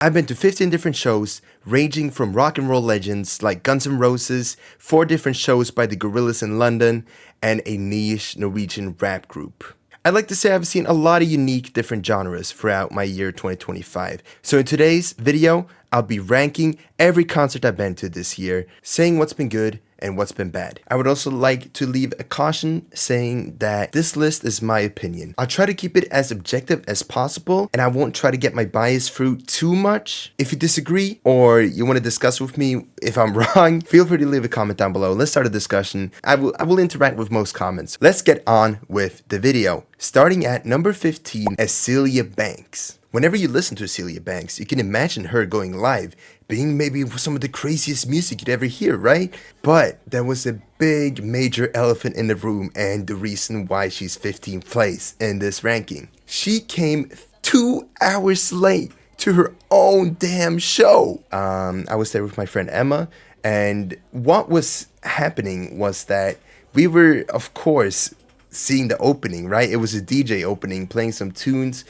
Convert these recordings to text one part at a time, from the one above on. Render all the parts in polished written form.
I've been to 15 different shows, ranging from rock and roll legends like Guns N' Roses, 4 different shows by the Gorillaz in London, and a niche Norwegian rap group. I'd like to say I've seen a lot of unique different genres throughout my year 2025. So in today's video, I'll be ranking every concert I've been to this year, saying what's been good and what's been bad. I would also like to leave a caution saying that this list is my opinion. I'll try to keep it as objective as possible, and I won't try to get my bias through too much. If you disagree or you want to discuss with me if I'm wrong, feel free to leave a comment down below. Let's start a discussion. I will interact with most comments. Let's get on with the video. Starting at number 15, Azelia Banks. Whenever you listen to Azelia Banks, you can imagine her going live, being maybe some of the craziest music you'd ever hear, right? But there was a big major elephant in the room, and the reason why she's 15th place in this ranking. She came 2 hours late to her own damn show. I was there with my friend Emma, and what was happening was that we were, of course, seeing the opening, right? It was a DJ opening, playing some tunes,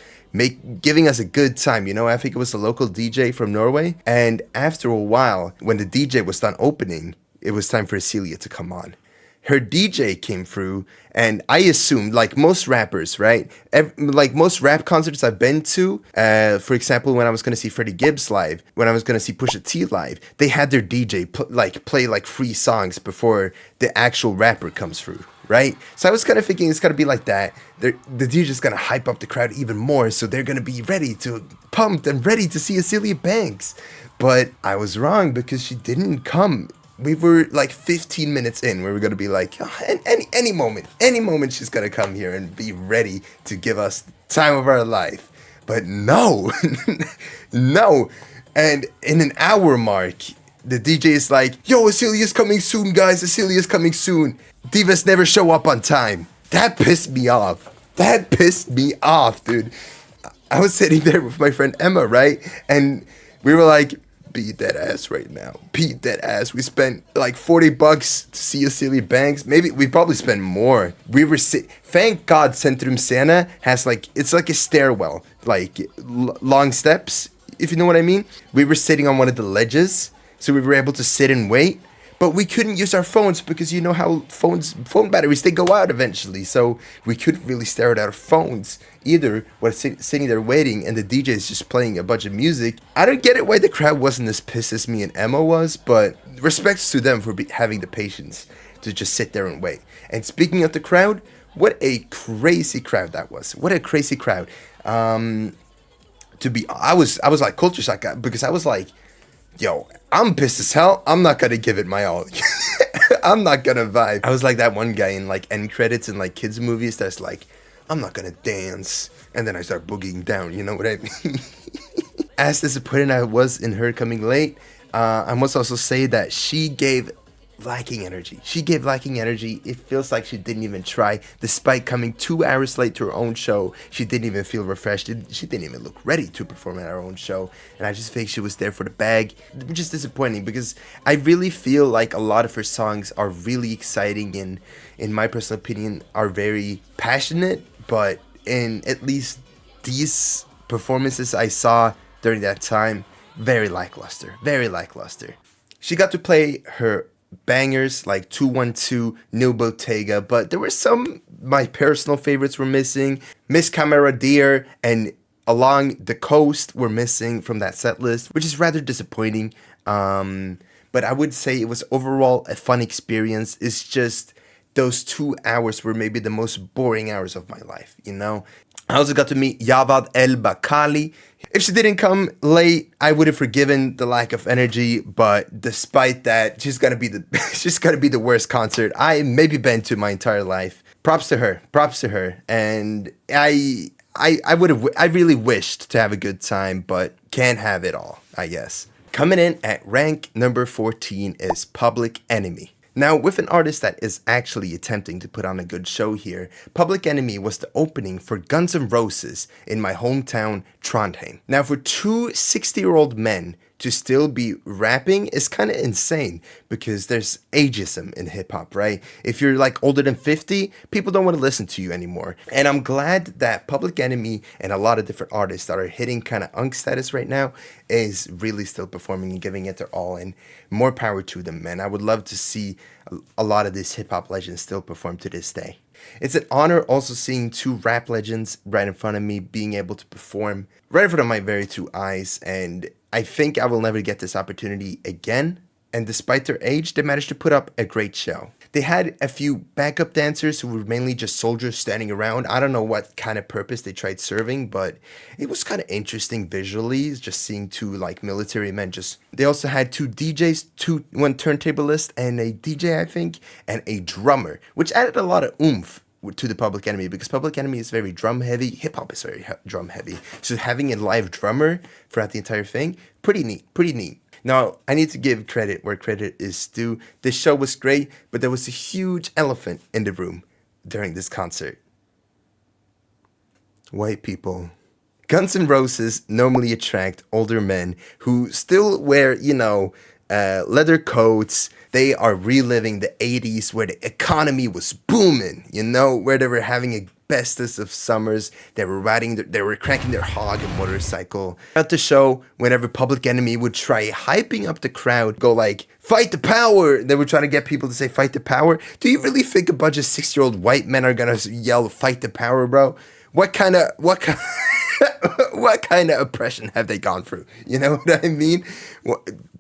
giving us a good time, you know. I think it was a local DJ from Norway. And after a while, when the DJ was done opening, it was time for Azelia to come on. Her DJ came through, and I assumed, like most rappers, right? Like most rap concerts I've been to, for example, when I was going to see Freddie Gibbs live, when I was going to see Pusha T live, they had their DJ play like 3 songs before the actual rapper comes through, right? So I was kind of thinking it's going to be like that. The DJ's going to hype up the crowd even more, so they're going to be pumped and ready to see Azelia Banks. But I was wrong because she didn't come. We were like 15 minutes in. We were going to be like, oh, any moment she's going to come here and be ready to give us the time of our life. But no, no. And in an hour mark, the DJ is like, yo, Azelia's coming soon, guys. Azelia's coming soon. Divas never show up on time. That pissed me off. Dude. I was sitting there with my friend Emma, right? And we were like, beat that ass right now. Beat that ass. We spent like $40 to see Azelia Banks. Maybe we probably spent more. We were thank God Centrum Scena has it's like a stairwell, like long steps, if you know what I mean. We were sitting on one of the ledges, so we were able to sit and wait. But we couldn't use our phones because you know how phone batteries, they go out eventually. So we couldn't really stare at our phones either. We're sitting there waiting, and the DJ is just playing a bunch of music. I don't get it why the crowd wasn't as pissed as me and Emma was, but respects to them for having the patience to just sit there and wait. And speaking of the crowd, what a crazy crowd that was. What a crazy crowd. I was like culture shock because I was like, yo, I'm pissed as hell. I'm not gonna give it my all. I'm not gonna vibe. I was like that one guy in like end credits in like kids movies that's like, I'm not gonna dance, and then I start boogieing down. You know what I mean? As disappointed I was in her coming late, I must also say that she gave lacking energy. It feels like she didn't even try. Despite coming 2 hours late to her own show, she didn't even feel refreshed. She didn't even look ready to perform at her own show. And I just think she was there for the bag, which is disappointing because I really feel like a lot of her songs are really exciting and, in my personal opinion, are very passionate. But in at least these performances I saw during that time, very lackluster. She got to play her bangers like 212, New Bottega, but there were some my personal favorites were missing. Miss Camera Deer and Along the Coast were missing from that set list, which is rather disappointing. But I would say it was overall a fun experience. It's just those 2 hours were maybe the most boring hours of my life, you know? I also got to meet Javad El Bakali. If she didn't come late, I would have forgiven the lack of energy, but despite that, she's gonna be the worst concert I maybe been to my entire life. Props to her. And I really wished to have a good time, but can't have it all, I guess. Coming in at rank number 14 is Public Enemy. Now, with an artist that is actually attempting to put on a good show here, Public Enemy was the opening for Guns N' Roses in my hometown, Trondheim. Now, for two 60-year-old men to still be rapping is kind of insane because there's ageism in hip hop, right? If you're like older than 50, people don't want to listen to you anymore. And I'm glad that Public Enemy and a lot of different artists that are hitting kind of unk status right now is really still performing and giving it their all, and more power to them, man. I would love to see a lot of these hip hop legends still perform to this day. It's an honor also seeing two rap legends right in front of me being able to perform right in front of my very two eyes, and I think I will never get this opportunity again. And despite their age, they managed to put up a great show. They had a few backup dancers who were mainly just soldiers standing around. I don't know what kind of purpose they tried serving, but it was kind of interesting visually, just seeing two like military men just... They also had two DJs, one turntablist and a DJ, I think, and a drummer, which added a lot of oomph to the Public Enemy, because Public Enemy is very drum heavy, hip hop is very drum heavy. So having a live drummer throughout the entire thing, pretty neat. Now, I need to give credit where credit is due. This show was great, but there was a huge elephant in the room during this concert. White people. Guns N' Roses normally attract older men who still wear, leather coats. They are reliving the 80s where the economy was booming, where they were having a bestest of summers. They were cranking their hog and motorcycle. At the show, whenever Public Enemy would try hyping up the crowd, go like, fight the power. They were trying to get people to say fight the power. Do you really think a bunch of 6-year-old white men are gonna yell fight the power, bro? What kind of oppression have they gone through? You know what I mean?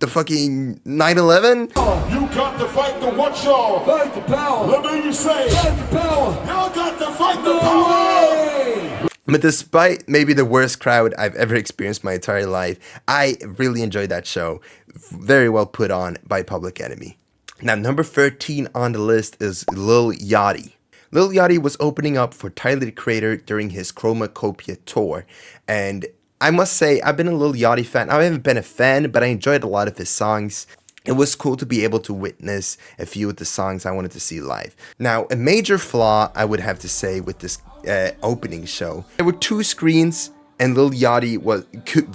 The fucking 9/11? You got to fight the what, y'all? Fight the power. What do you say? Fight the power. Y'all got to fight the power. But despite maybe the worst crowd I've ever experienced my entire life, I really enjoyed that show. Very well put on by Public Enemy. Now, number 13 on the list is Lil Yachty. Lil Yachty was opening up for Tyler, the Creator during his Chromacopia tour. And I must say, I've been a Lil Yachty fan. I haven't been a fan, but I enjoyed a lot of his songs. It was cool to be able to witness a few of the songs I wanted to see live. Now, a major flaw, I would have to say, with this opening show, there were 2 screens, and Lil Yachty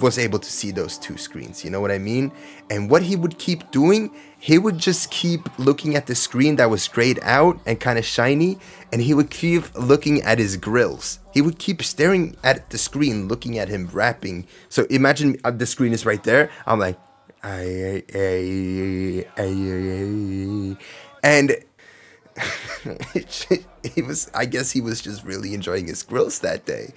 was able to see those 2 screens, you know what I mean? And what he would keep doing, he would just keep looking at the screen that was grayed out and kind of shiny, and he would keep looking at his grills. He would keep staring at the screen, looking at him rapping. So imagine the screen is right there. I'm like, and I guess he was just really enjoying his grills that day.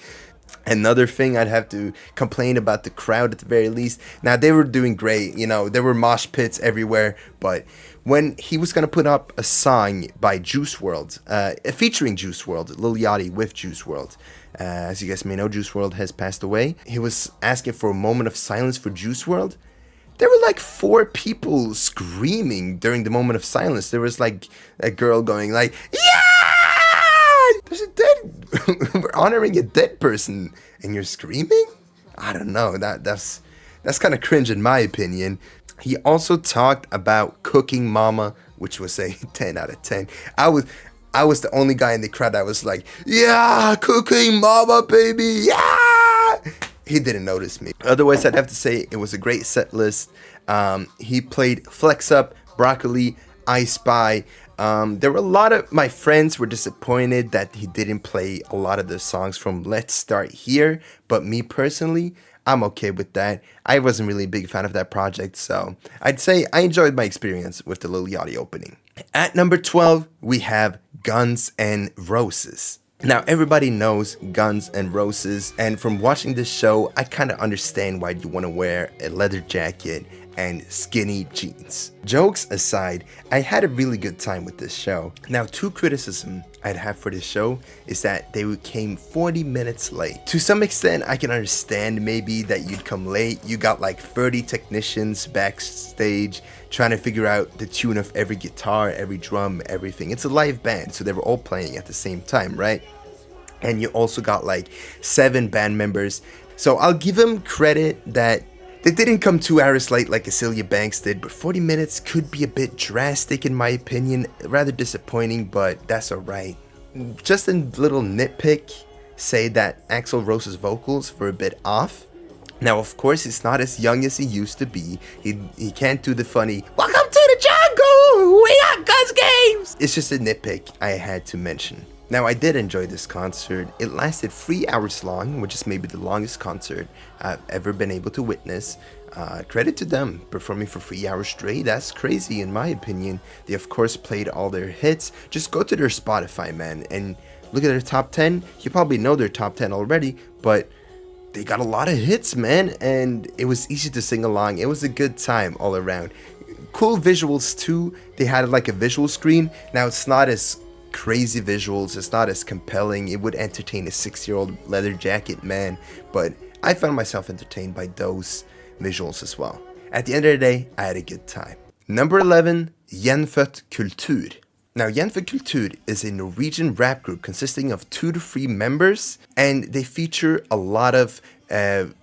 Another thing I'd have to complain about the crowd at the very least. Now, they were doing great, there were mosh pits everywhere, but when he was going to put up a song by Juice WRLD, featuring Juice WRLD, Lil Yachty with Juice WRLD, as you guys may know, Juice WRLD has passed away. He was asking for a moment of silence for Juice WRLD. There were like 4 people screaming during the moment of silence. There was like a girl going like, yeah! There's a dead... We're honoring a dead person and you're screaming? I don't know. That's kind of cringe in my opinion. He also talked about Cooking Mama, which was a 10 out of 10. I was the only guy in the crowd that was like, yeah, Cooking Mama, baby, yeah! He didn't notice me. Otherwise, I'd have to say it was a great set list. He played Flex Up, Broccoli, I Spy. There were a lot of my friends were disappointed that he didn't play a lot of the songs from Let's Start Here. But me personally, I'm okay with that. I wasn't really a big fan of that project. So I'd say I enjoyed my experience with the Lil Yachty opening. At number 12, we have Guns N' Roses. Now, everybody knows Guns N' Roses, and from watching this show, I kind of understand why you want to wear a leather jacket and skinny jeans. Jokes aside, I had a really good time with this show. Now, 2 criticisms I'd have for this show is that they came 40 minutes late. To some extent, I can understand maybe that you'd come late. You got like 30 technicians backstage trying to figure out the tune of every guitar, every drum, everything. It's a live band, so they were all playing at the same time, right? And you also got like 7 band members. So I'll give them credit that they didn't come 2 hours late like Azelia Banks did, but 40 minutes could be a bit drastic in my opinion. Rather disappointing, but that's alright. Just a little nitpick, say that Axl Rose's vocals were a bit off. Now, of course, he's not as young as he used to be. He can't do the funny, "Welcome to the jungle, we got guns games." It's just a nitpick I had to mention. Now, I did enjoy this concert. It lasted 3 hours long, which is maybe the longest concert I've ever been able to witness. Credit to them, performing for 3 hours straight. That's crazy in my opinion. They of course played all their hits. Just go to their Spotify, man, and look at their top 10. You probably know their top 10 already, but they got a lot of hits, man, and it was easy to sing along. It was a good time all around. Cool visuals too. They had like a visual screen. Now, it's not as crazy visuals, it's not as compelling. It would entertain a 6-year-old leather jacket man, but I found myself entertained by those visuals as well. At the end of the day, I had a good time. Number 11, Gjenfødt Kultur. Now, Gjenfødt Kultur is a Norwegian rap group consisting of 2 to 3 members, and they feature a lot of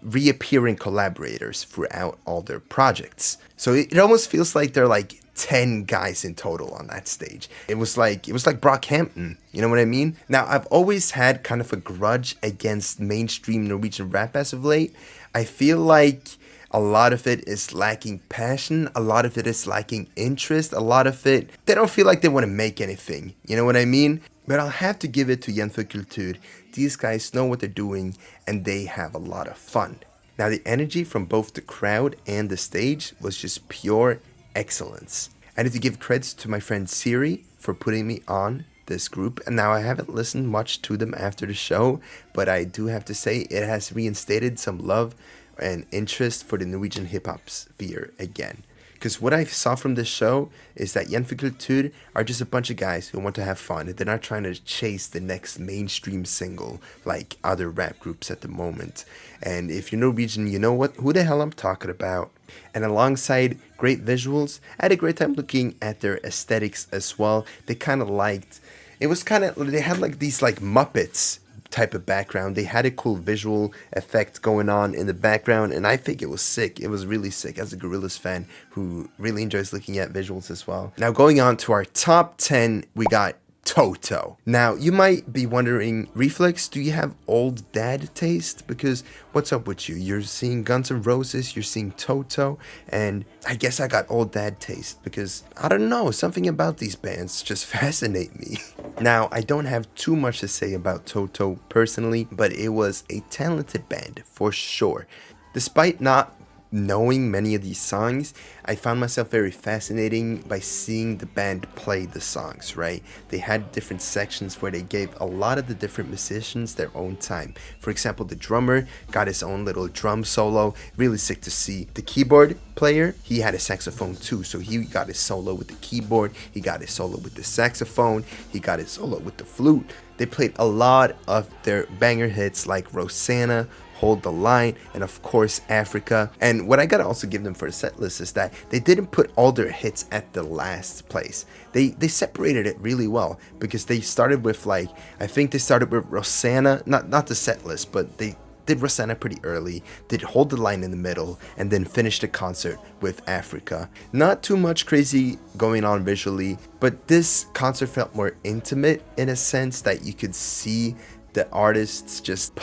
reappearing collaborators throughout all their projects. So it almost feels like they're like 10 guys in total on that stage. It was like Brockhampton, you know what I mean? Now, I've always had kind of a grudge against mainstream Norwegian rap as of late. I feel like a lot of it is lacking passion, a lot of it is lacking interest, a lot of it, they don't feel like they want to make anything, you know what I mean? But I'll have to give it to Gjenfødt Kultur. These guys know what they're doing and they have a lot of fun. Now, the energy from both the crowd and the stage was just pure excellence. I need to give credits to my friend Siri for putting me on this group, and now I haven't listened much to them after the show, but I do have to say it has reinstated some love and interest for the Norwegian hip-hop sphere again. Because what I saw from this show is that Gjenfødt Kultur are just a bunch of guys who want to have fun. They're not trying to chase the next mainstream single like other rap groups at the moment. And if you're Norwegian, you know who the hell I'm talking about. And alongside great visuals, I had a great time looking at their aesthetics as well. They had like these like Muppets type of background. They had a cool visual effect going on in the background, and I think it was sick. It was really sick as a Gorillaz fan who really enjoys looking at visuals as well. Now, going on to our top 10, we got Toto. Now, you might be wondering, Reflex, do you have old dad taste? Because what's up with you? You're seeing Guns N' Roses, you're seeing Toto, and I guess I got old dad taste because, I don't know, something about these bands just fascinate me. Now, I don't have too much to say about Toto personally, but it was a talented band for sure. Despite not knowing many of these songs, I found myself very fascinating by seeing the band play the songs, right? They had different sections where they gave a lot of the different musicians their own time. For example, the drummer got his own little drum solo, really sick to see. The keyboard player, he had a saxophone too, so he got his solo with the keyboard, he got his solo with the saxophone, he got his solo with the flute. They played a lot of their banger hits like Rosanna, Hold the Line, and of course Africa. And what I gotta also give them for a set list is that they didn't put all their hits at the last place. They separated it really well, because they started with I think they started with Rosanna, not the set list, but they did Rosanna pretty early, did Hold the Line in the middle, and then finished the concert with Africa. Not too much crazy going on visually, but this concert felt more intimate in a sense that you could see the artists just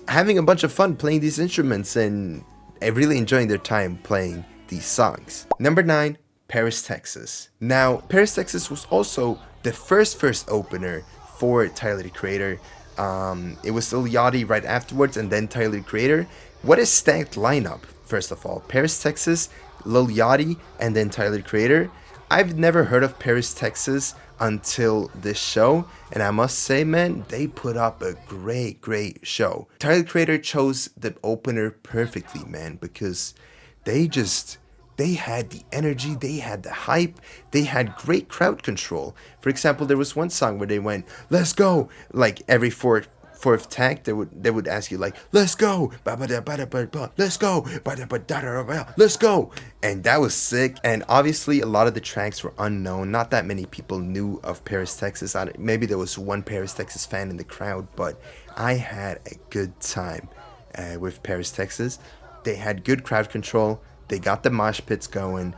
having a bunch of fun playing these instruments and really enjoying their time playing these songs. Number 9, Paris, Texas. Now, Paris, Texas was also the first opener for Tyler, the Creator. It was Lil Yachty right afterwards, and then Tyler, the Creator. What a stacked lineup, first of all. Paris, Texas, Lil Yachty, and then Tyler, the Creator. I've never heard of Paris, Texas until this show, and I must say, man, they put up a great show. Tyler, the Creator chose the opener perfectly, man, because they had the energy, they had the hype, they had great crowd control. For example, there was one song where they went, "Let's go," like every fourth tag, they would ask you like, "Let's go, let's go, let's go," and that was sick. And obviously, a lot of the tracks were unknown. Not that many people knew of Paris, Texas. Maybe there was one Paris, Texas fan in the crowd, but I had a good time with Paris, Texas. They had good crowd control. They got the mosh pits going.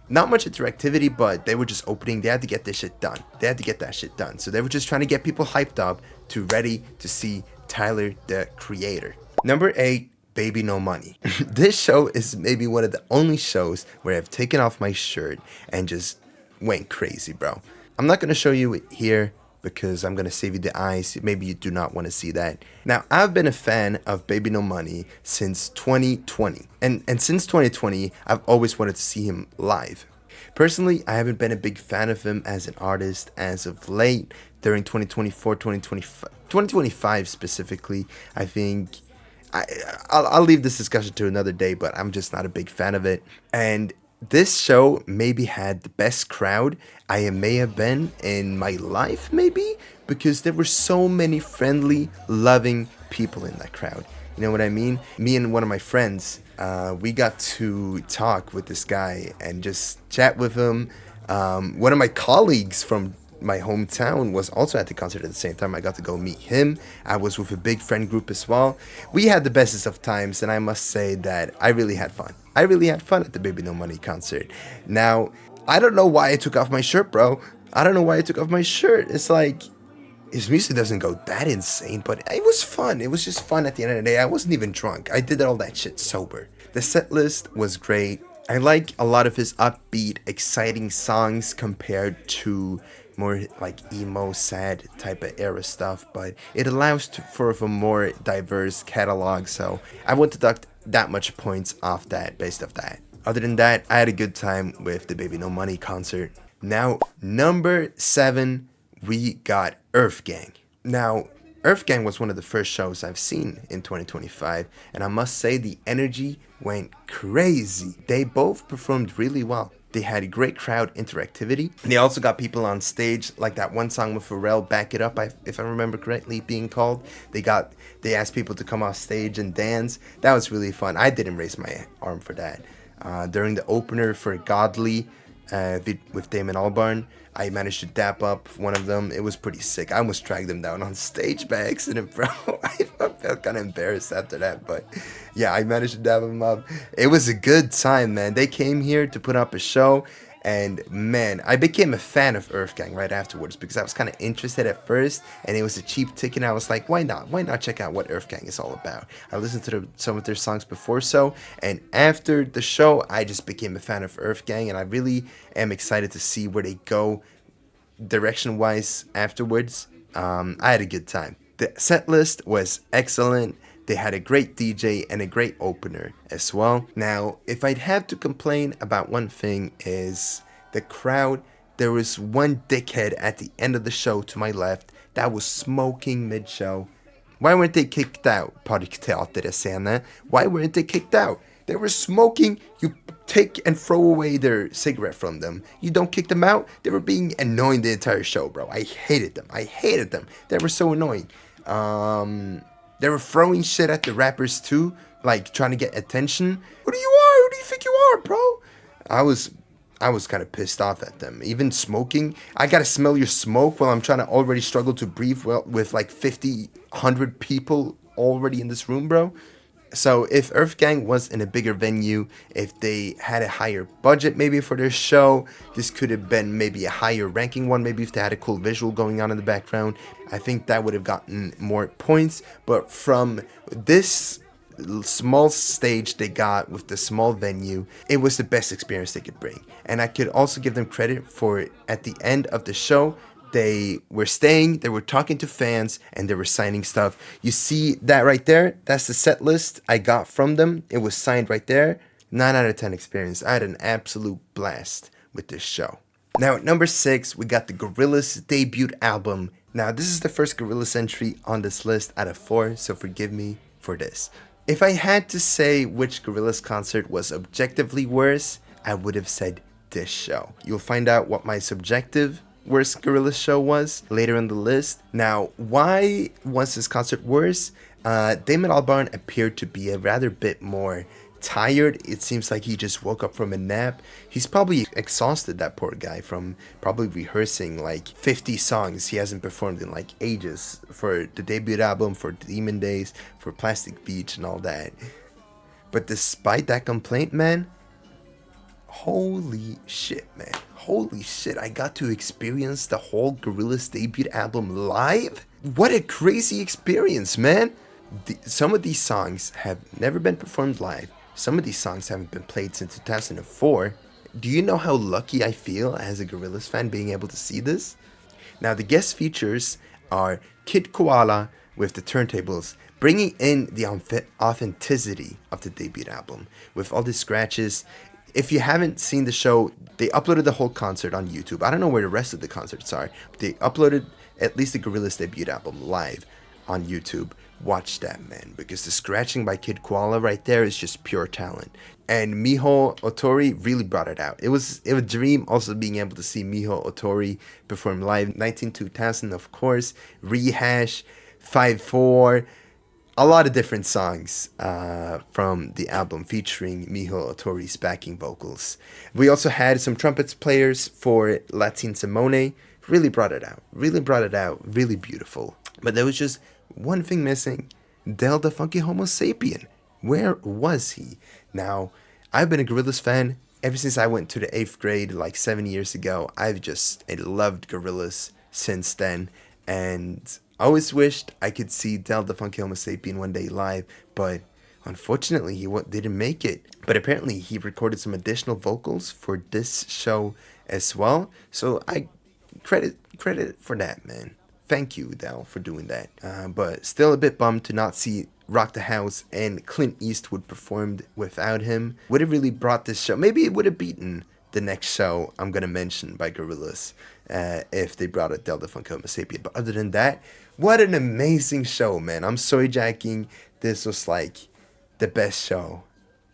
Not much interactivity, but they were just opening. They had to get this shit done. They had to get that shit done. So they were just trying to get people hyped up ready to see Tyler, the Creator. Number 8, Baby No Money. This show is maybe one of the only shows where I've taken off my shirt and just went crazy, bro. I'm not going to show you it here because I'm going to save you the eyes. Maybe you do not want to see that. Now, I've been a fan of Baby No Money since 2020. And since 2020, I've always wanted to see him live. Personally, I haven't been a big fan of him as an artist as of late. During 2024, 2025 specifically, I think I'll leave this discussion to another day, but I'm just not a big fan of it. And this show maybe had the best crowd I may have been in my life, maybe, because there were so many friendly, loving people in that crowd. You know what I mean? Me and one of my friends, we got to talk with this guy and just chat with him. One of my colleagues from my hometown was also at the concert at the same time. I got to go meet him. I was with a big friend group as well. We had the bestest of times, and I must say that I really had fun. I really had fun at the Baby No Money concert. Now, I don't know why I took off my shirt, bro. I don't know why I took off my shirt. It's like, his music doesn't go that insane, but it was fun. It was just fun at the end of the day. I wasn't even drunk. I did all that shit sober. The set list was great. I like a lot of his upbeat, exciting songs compared to more like emo, sad type of era stuff, but it allows for a more diverse catalog, so I won't deduct that much points off that based off that. Other than that, I had a good time with the Baby No Money concert. Now, number 7, we got Earthgang. Now, Earthgang was one of the first shows I've seen in 2025, and I must say the energy went crazy. They both performed really well. They had a great crowd interactivity. They also got people on stage, like that one song with Pharrell, Back It Up, if I remember correctly, being called. They asked people to come off stage and dance. That was really fun. I didn't raise my arm for that. During the opener for Godly with Damon Albarn, I managed to dap up one of them. It was pretty sick. I almost dragged them down on stage by accident, bro. I felt kind of embarrassed after that, but yeah, I managed to dap them up. It was a good time, man. They came here to put up a show, and man, I became a fan of Earthgang right afterwards because I was kind of interested at first, and it was a cheap ticket, and I was like, why not? Why not check out what Earthgang is all about? I listened to some of their songs before so, and after the show, I just became a fan of Earthgang, and I really am excited to see where they go direction-wise afterwards. I had a good time. The set list was excellent. They had a great DJ and a great opener as well. Now, if I'd have to complain about one thing is the crowd. There was one dickhead at the end of the show to my left that was smoking mid-show. Why weren't they kicked out? Parkteaterscene. Why weren't they kicked out? They were smoking. You take and throw away their cigarette from them. You don't kick them out. They were being annoying the entire show, bro. I hated them. They were so annoying. They were throwing shit at the rappers too, like trying to get attention. Who do you think you are, bro? I was kind of pissed off at them. Even smoking, I gotta smell your smoke while I'm trying to already struggle to breathe well with like 50, 100 people already in this room, bro. So if Earthgang was in a bigger venue, if they had a higher budget maybe for their show, this could have been maybe a higher ranking one, maybe if they had a cool visual going on in the background, I think that would have gotten more points. But from this small stage they got with the small venue, it was the best experience they could bring. And I could also give them credit for at the end of the show, they were staying, they were talking to fans, and they were signing stuff. You see that right there? That's the set list I got from them. It was signed right there. 9 out of 10 experience. I had an absolute blast with this show. Now at number 6, we got the Gorillaz debut album. Now this is the first Gorillaz entry on this list out of 4, so forgive me for this. If I had to say which Gorillaz concert was objectively worse, I would have said this show. You'll find out what my subjective worst Gorillaz show was later in the list. Now, why was this concert worse? Damon Albarn appeared to be a rather bit more tired. It seems like he just woke up from a nap. He's probably exhausted, that poor guy, from probably rehearsing like 50 songs he hasn't performed in like ages for the debut album, for Demon Days, for Plastic Beach and all that. But despite that complaint, man, holy shit, man. Holy shit, I got to experience the whole Gorillaz debut album live? What a crazy experience, man. Some of these songs have never been performed live. Some of these songs haven't been played since 2004. Do you know how lucky I feel as a Gorillaz fan being able to see this? Now, the guest features are Kid Koala with the turntables, bringing in the authenticity of the debut album with all the scratches. If you haven't seen the show, they uploaded the whole concert on YouTube. I don't know where the rest of the concerts are. They uploaded at least the Gorillaz debut album live on YouTube. Watch that, man, because the scratching by Kid Koala right there is just pure talent. And Miho Otori really brought it out. It was a dream also being able to see Miho Otori perform live. 19-2000, of course, Rehash, 5-4, a lot of different songs from the album featuring Miho Otori's backing vocals. We also had some trumpets players for Latin Simone. Really brought it out. Really beautiful. But there was just one thing missing. Del the Funky Homo Sapien. Where was he? Now, I've been a Gorillaz fan ever since I went to the 8th grade like 7 years ago. I loved Gorillaz since then. And I always wished I could see Del the Funky Homo Sapien one day live. But unfortunately, he didn't make it. But apparently, he recorded some additional vocals for this show as well. So I credit for that, man. Thank you, Del, for doing that. But still a bit bummed to not see Rock the House and Clint Eastwood performed without him. Would have really brought this show. Maybe it would have beaten the next show I'm going to mention by Gorillaz if they brought out Del the Funky Homo Sapien. But other than that, what an amazing show, man. I'm soy jacking. This was like the best show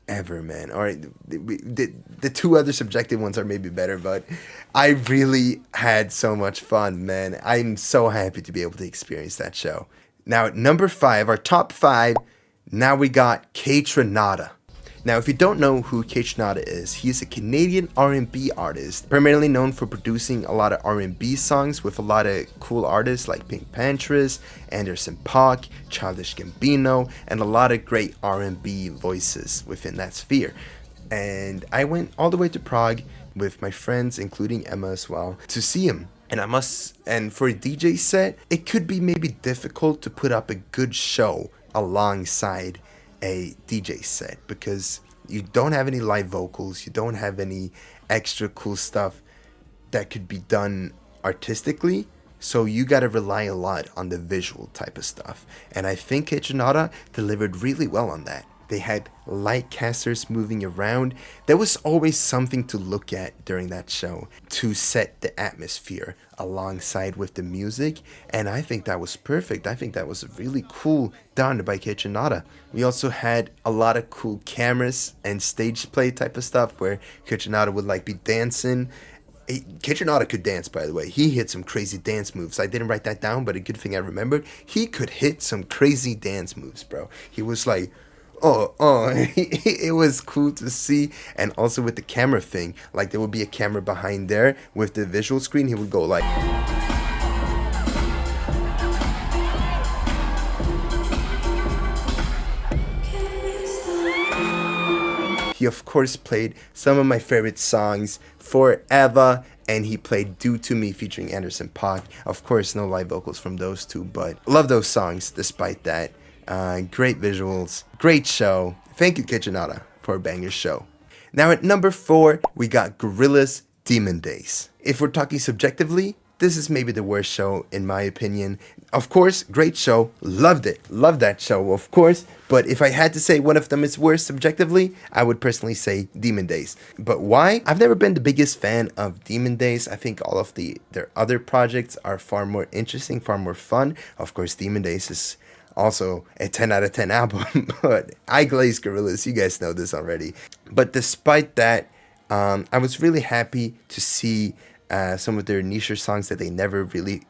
ever, man. All right, the two other subjective ones are maybe better, but I really had so much fun, man. I'm so happy to be able to experience that show. Now, at number 5, our top 5, now we got Kaytranada. Now, if you don't know who Kaytranada is, he's a Canadian R&B artist, primarily known for producing a lot of R&B songs with a lot of cool artists like Pink Panthers, Anderson .Paak, Childish Gambino, and a lot of great R&B voices within that sphere. And I went all the way to Prague with my friends, including Emma as well, to see him. And for a DJ set, it could be maybe difficult to put up a good show alongside a DJ set because you don't have any live vocals, you don't have any extra cool stuff that could be done artistically, so you gotta rely a lot on the visual type of stuff. And I think Kaytranada delivered really well on that. They had light casters moving around. There was always something to look at during that show to set the atmosphere alongside with the music. And I think that was perfect. I think that was really cool done by Kaytranada. We also had a lot of cool cameras and stage play type of stuff where Kaytranada would like be dancing. Kaytranada could dance, by the way. He hit some crazy dance moves. I didn't write that down, but a good thing I remembered. He could hit some crazy dance moves, bro. He was like, it was cool to see. And also with the camera thing, like there would be a camera behind there with the visual screen. He would go like, he of course played some of my favorite songs, Forever, and he played Do To Me featuring Anderson .Paak. Of course, no live vocals from those two, but love those songs despite that. Great visuals, great show. Thank you, Kaytranada, for a banger show. Now at number 4, we got Gorillaz Demon Days. If we're talking subjectively, this is maybe the worst show in my opinion. Of course, great show, loved it, loved that show, of course. But if I had to say one of them is worse subjectively, I would personally say Demon Days. But why? I've never been the biggest fan of Demon Days. I think all of their other projects are far more interesting, far more fun. Of course, Demon Days is also a 10 out of 10 album, but I glaze Gorillaz, you guys know this already. But despite that, I was really happy to see some of their niche songs that they never really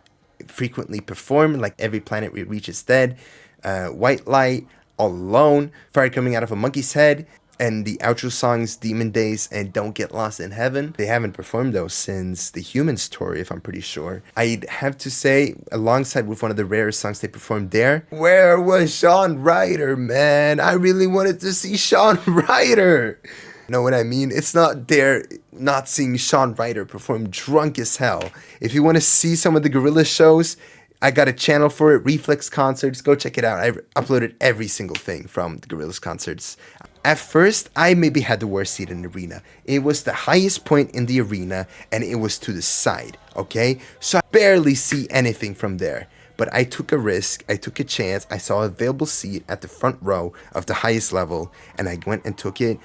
frequently perform, like Every Planet We Reach Is Dead, White Light, All Alone, Fire Coming Out of a Monkey's Head, and the outro songs Demon Days and Don't Get Lost in Heaven. They haven't performed those since the Humans tour, if I'm pretty sure. I'd have to say, alongside with one of the rarest songs they performed there, where was Sean Ryder, man? I really wanted to see Sean Ryder. Know what I mean? It's not there not seeing Sean Ryder perform drunk as hell. If you want to see some of the Gorillaz shows, I got a channel for it, Reflex Concerts. Go check it out. I uploaded every single thing from the Gorillaz concerts. At first, I maybe had the worst seat in the arena. It was the highest point in the arena, and it was to the side, okay? So I barely see anything from there. But I took a risk, I took a chance, I saw an available seat at the front row of the highest level, and I went and took it.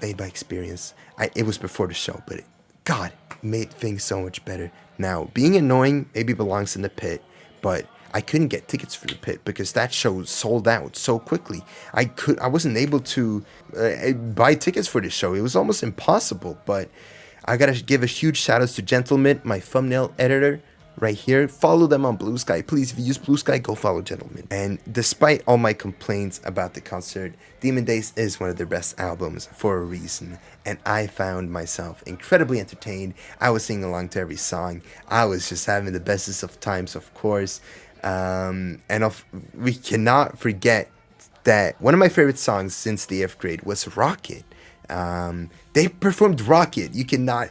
Made my experience. It was before the show, but God, made things so much better. Now, being annoying maybe belongs in the pit, but I couldn't get tickets for the pit because that show sold out so quickly. I wasn't able to buy tickets for this show. It was almost impossible, but I gotta give a huge shout out to Gentleman, my thumbnail editor, right here. Follow them on Blue Sky. Please, if you use Blue Sky, go follow Gentleman. And despite all my complaints about the concert, Demon Days is one of their best albums for a reason. And I found myself incredibly entertained. I was singing along to every song. I was just having the bestest of times, of course. We cannot forget that one of my favorite songs since the 8th grade was Rocket. They performed Rocket. You cannot...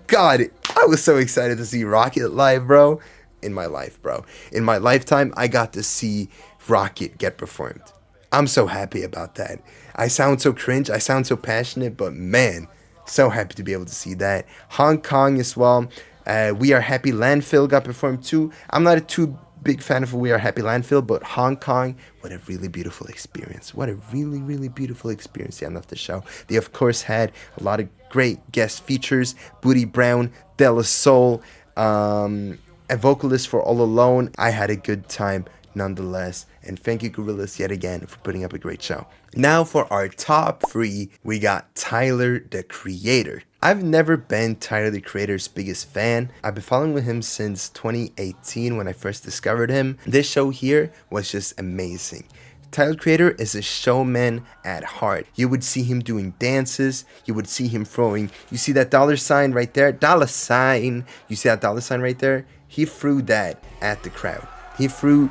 God, I was so excited to see Rocket live, bro. In my life, bro. In my lifetime, I got to see Rocket get performed. I'm so happy about that. I sound so cringe. I sound so passionate, but man, so happy to be able to see that. Hong Kong as well. We Are Happy Landfill got performed too. I'm not a too big fan of We Are Happy Landfill, but Hong Kong, what a really beautiful experience. What a really, really beautiful experience the end of the show. They, of course, had a lot of great guest features. Booty Brown, De La Soul, a vocalist for All Alone. I had a good time nonetheless. And thank you, Gorillaz, yet again for putting up a great show. Now for our top 3, we got Tyler, the Creator. I've never been Tyler, the Creator's biggest fan. I've been following with him since 2018 when I first discovered him. This show here was just amazing. Tyler, the Creator is a showman at heart. You would see him doing dances. You would see him throwing. You see that dollar sign right there? Dollar sign. You see that dollar sign right there? He threw that at the crowd. He threw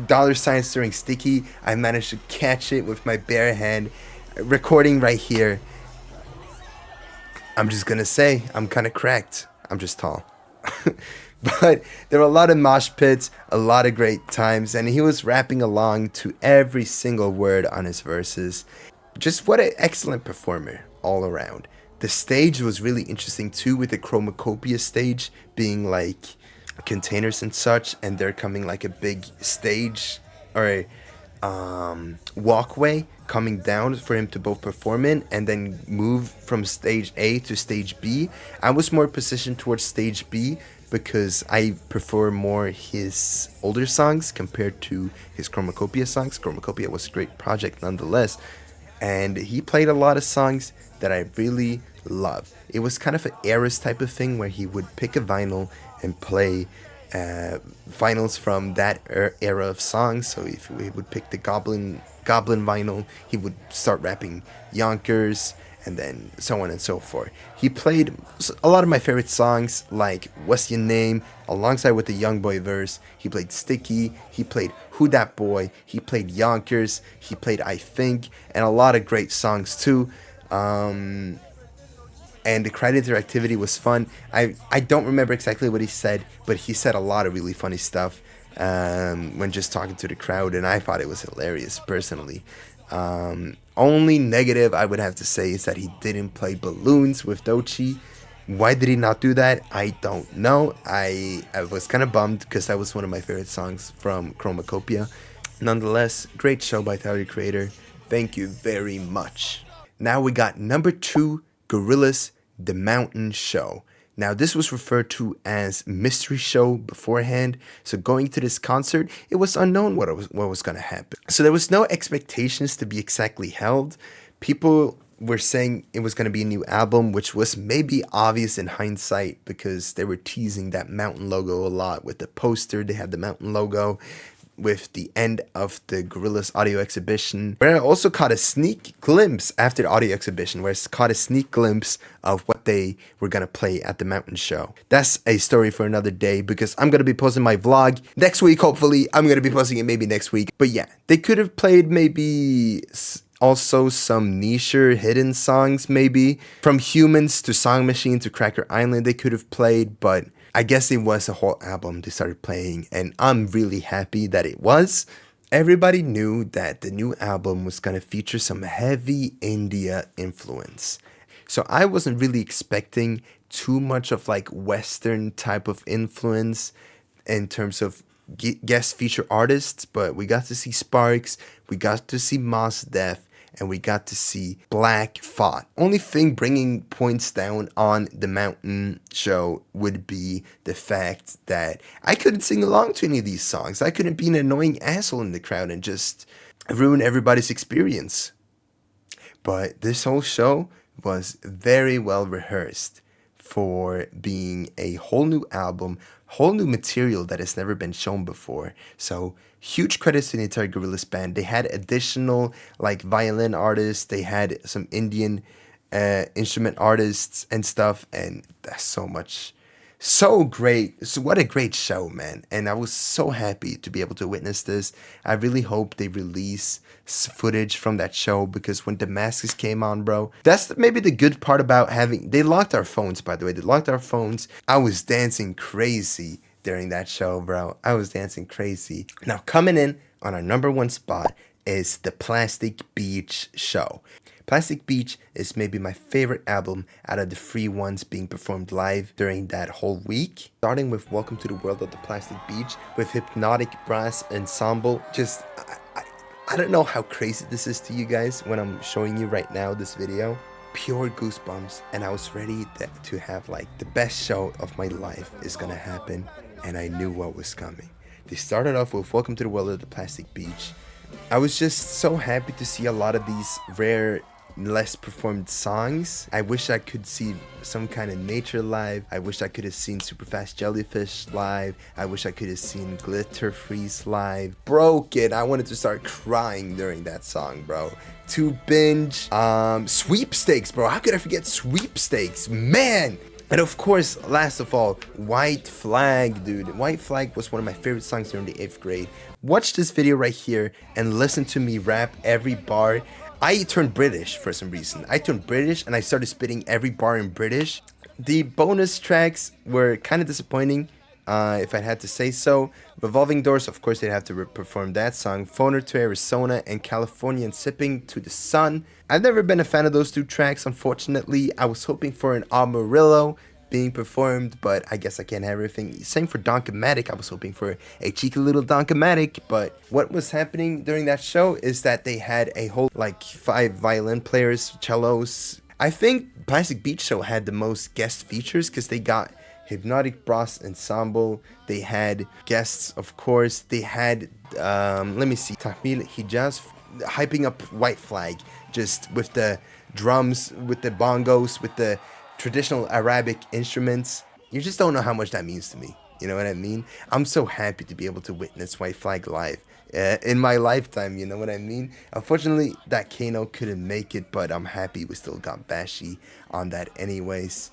dollar signs during Sticky. I managed to catch it with my bare hand. Recording right here. I'm just gonna say, I'm kind of cracked. I'm just tall. But there were a lot of mosh pits, a lot of great times, and he was rapping along to every single word on his verses. Just what an excellent performer all around. The stage was really interesting too, with the Chromacopia stage being like containers and such, and there coming like a big stage or walkway coming down for him to both perform in and then move from stage A to stage B. I was more positioned towards stage B because I prefer more his older songs compared to his Chromacopia songs. Chromacopia was a great project nonetheless, and he played a lot of songs that I really love. It was kind of an eras type of thing where he would pick a vinyl and play vinyls from that era of songs. So if we would pick the Goblin vinyl, he would start rapping Yonkers, and then so on and so forth. He played a lot of my favorite songs, like What's Your Name, alongside with the Young Boy verse. He played Sticky, he played Who Dat Boy, he played Yonkers, he played I Think, and a lot of great songs too. And the crowd interactivity was fun. I don't remember exactly what he said, but he said a lot of really funny stuff when just talking to the crowd, and I thought it was hilarious personally. Only negative I would have to say is that he didn't play Balloons with Doechii. Why did he not do that? I don't know. I was kind of bummed because that was one of my favorite songs from Chromacopia. Nonetheless, great show by Tyler, the Creator. Thank you very much. Now we got number 2, Gorillaz, The Mountain Show. Now, this was referred to as Mystery Show beforehand, so going to this concert, it was unknown what was going to happen. So there was no expectations to be exactly held. People were saying it was going to be a new album, which was maybe obvious in hindsight because they were teasing that mountain logo a lot. With the poster, they had the mountain logo with the end of the Gorillaz audio exhibition, where I also caught a sneak glimpse after the audio exhibition, where I caught a sneak glimpse of what they were going to play at the Mountain Show. That's a story for another day because I'm going to be posting my vlog next week, hopefully. I'm going to be posting it maybe next week. But yeah, they could have played maybe also some niche hidden songs maybe. From Humans to Song Machine to Cracker Island they could have played, but I guess it was a whole album they started playing, and I'm really happy that it was. Everybody knew that the new album was gonna feature some heavy India influence. So I wasn't really expecting too much of like Western type of influence in terms of guest feature artists, but we got to see Sparks, we got to see Mos Def, and we got to see Black Thought. Only thing bringing points down on the Mountain show would be the fact that I couldn't sing along to any of these songs. I couldn't be an annoying asshole in the crowd and just ruin everybody's experience. But this whole show was very well rehearsed for being a whole new album, whole new material that has never been shown before. So huge credits to the entire Gorillaz band. They had additional like violin artists, they had some Indian instrument artists and stuff, and that's so great. So what a great show, man. And I was so happy to be able to witness this. I really hope they release footage from that show, because when Damascus came on, bro, that's maybe the good part about having, they locked our phones, by the way. They locked our phones. I was dancing crazy during that show, bro. I was dancing crazy. Now, coming in on our number one spot is the Plastic Beach show. Plastic Beach is maybe my favorite album out of the 3 ones being performed live during that whole week. Starting with Welcome to the World of the Plastic Beach with Hypnotic Brass Ensemble. Just, I don't know how crazy this is to you guys when I'm showing you right now this video. Pure goosebumps, and I was ready to have like the best show of my life is gonna happen, and I knew what was coming. They started off with Welcome to the World of the Plastic Beach. I was just so happy to see a lot of these rare, less performed songs. I wish I could see some kind of nature live. I wish I could have seen Superfast Jellyfish live. I wish I could have seen Glitter Freeze live. Broken. I wanted to start crying during that song, bro. To binge. Sweepstakes, bro. How could I forget Sweepstakes? Man. And of course, last of all, White Flag, dude. White Flag was one of my favorite songs during the 8th grade. Watch this video right here and listen to me rap every bar. I turned British for some reason. I turned British and I started spitting every bar in British. The bonus tracks were kind of disappointing, if I had to say so. Revolving Doors, of course, they'd have to perform that song. Phoner to Arizona and California and Sipping to the Sun. I've never been a fan of those 2 tracks, unfortunately. I was hoping for an Amarillo being performed, but I guess I can't have everything. Same for Donkomatic. I was hoping for a cheeky little Donkomatic, but what was happening during that show is that they had a whole like 5 violin players, cellos. I think Plastic Beach show had the most guest features because they got Hypnotic Brass Ensemble. They had guests, of course. They had let me see, Tahmil Hijaz hyping up White Flag, just with the drums, with the bongos, with the traditional Arabic instruments. You just don't know how much that means to me. You know what I mean? I'm so happy to be able to witness White Flag live in my lifetime. You know what I mean? Unfortunately, that Kano couldn't make it, but I'm happy we still got Bashi on that anyways.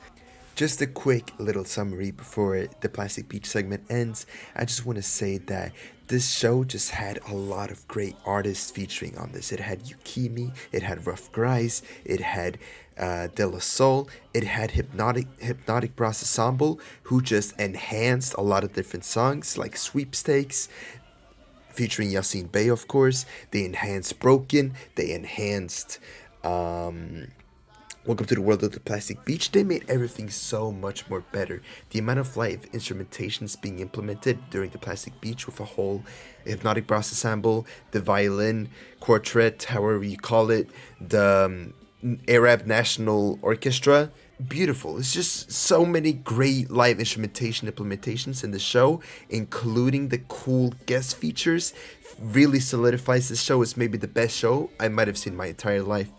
Just a quick little summary before the Plastic Beach segment ends. I just want to say that this show just had a lot of great artists featuring on this. It had Yukimi, it had Rough Grice, it had De La Soul, it had Hypnotic Brass Ensemble, who just enhanced a lot of different songs like Sweepstakes, featuring Yasin Bey, of course. They enhanced Broken, they enhanced Welcome to the World of the Plastic Beach. They made everything so much more better. The amount of live instrumentations being implemented during the Plastic Beach with a whole Hypnotic Brass Ensemble, the violin quartet, however you call it, the Arab National Orchestra. Beautiful. It's just so many great live instrumentation implementations in the show, including the cool guest features. Really solidifies this show as maybe the best show I might have seen in my entire life,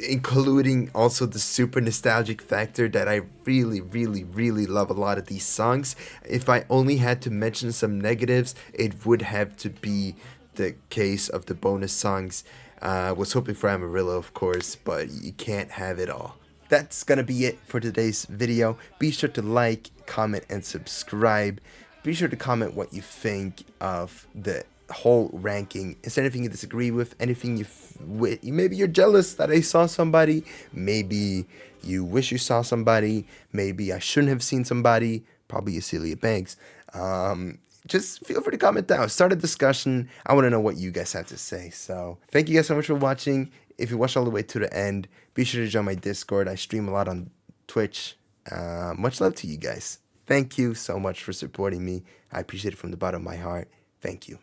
including also the super nostalgic factor that I really love a lot of these songs. If I only had to mention some negatives, it would have to be the case of the bonus songs. Was hoping for Amarillo, of course, but you can't have it all. That's gonna be it for today's video. Be sure to like, comment, and subscribe. Be sure to comment what you think of the whole ranking. Is there anything you disagree with? Anything maybe you're jealous that I saw somebody? Maybe you wish you saw somebody? Maybe I shouldn't have seen somebody? probably Azelia Banks. Just feel free to comment down. Start a discussion. I want to know what you guys have to say. So thank you guys so much for watching. If you watched all the way to the end, be sure to join my Discord. I stream a lot on Twitch. Much love to you guys. Thank you so much for supporting me. I appreciate it from the bottom of my heart. Thank you.